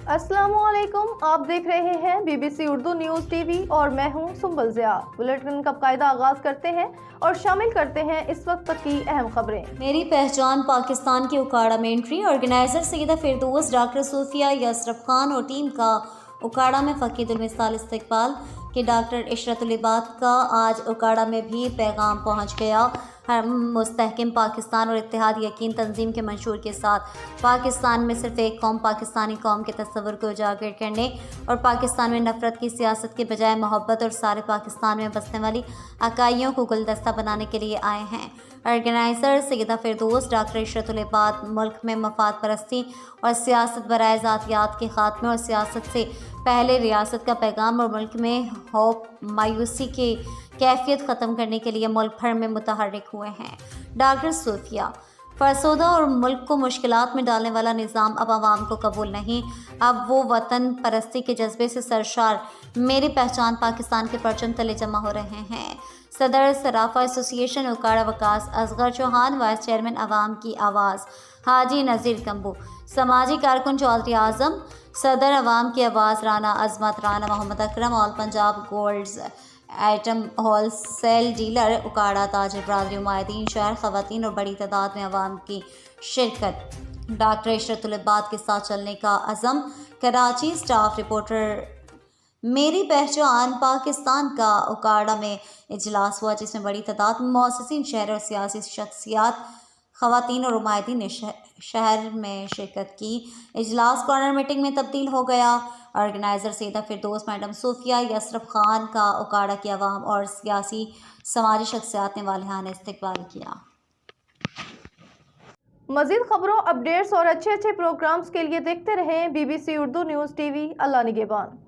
अस्सलामुअलैकुम, आप देख रहे हैं BBC उर्दू न्यूज़ टीवी और मैं हूं सुंबल ज़िया। बुलेटिन का कायदा आगाज करते हैं और शामिल करते हैं इस वक्त की अहम खबरें। मेरी पहचान पाकिस्तान की उकाड़ा में एंट्री। ऑर्गेनाइजर सईदा फिरदौस, डॉक्टर सूफिया यसरफ खान और टीम का उकाड़ा में फकीदुल मिसाल इस्तकबाल के डॉक्टर इशरतुल इबाद का आज उकाड़ा में भी पैगाम पहुंच गया। हर मुस्तहकिम पाकिस्तान और इत्तेहाद यकीन तंजीम के मंशूर के साथ पाकिस्तान में सिर्फ एक कौम, पाकिस्तानी कौम के तस्वुर को उजागर करने और पाकिस्तान में नफरत की सियासत के बजाय मोहब्बत और सारे पाकिस्तान में बसने वाली अकाइयों को गुलदस्ता बनाने के लिए आए हैं। ऑर्गेनाइजर सईदा फिरदौस, डॉक्टर इशरतुल इबाद मुल्क में मफाद परस्ती और सियासत बराए ज़ातियात के खात्मे और सियासत से पहले रियासत का पैगाम और मुल्क में खौफ मायूसी की कैफियत ख़त्म करने के लिए मुल्क भर में मुतहर्रिक हुए हैं। डॉक्टर सूफिया, फरसोदा और मुल्क को मुश्किलात में डालने वाला निज़ाम अब आवाम को कबूल नहीं। अब वो वतन परस्ती के जज्बे से सरशार मेरी पहचान पाकिस्तान के परचम तले जमा हो रहे हैं। सदर सराफा association Okara Waqas Asghar Chauhan, vice chairman अवाम की आवाज़ हाजी नज़ीर कंबू, समाजी कारकुन चौधरी आज़म, सदर अवाम की आवाज़ Rana Azmat, Rana Mohammad Akram, all Punjab golds item wholesale dealer Okara, ताजिर बरादरी, उमायदीन, शहर, ख़वातीन और बड़ी तादाद में अवाम की शिरकत। डॉक्टर इशरतुल इबाद के साथ चलने का अज़म। Karachi staff reporter. मेरी पहचान पाकिस्तान का उकाड़ा में इजलास हुआ जिसमें बड़ी तादाद में मुअस्सिसीन शहर और सियासी शख्सियात, ख़वातीन और उमायदीन ने शहर में शिरकत की। इजलास कॉर्नर मीटिंग में तब्दील हो गया। ऑर्गेनाइज़र सईदा फिरदौस, मैडम सूफिया यसरफ खान का उकाड़ा की अवाम और सियासी समाजी शख्सियात ने वालिहाना इस्तकबाल किया। मज़ीद खबरों, अपडेट्स और अच्छे प्रोग्राम्स के लिए देखते रहें BBC उर्दू न्यूज़ टीवी। अल्लाह निगहबान।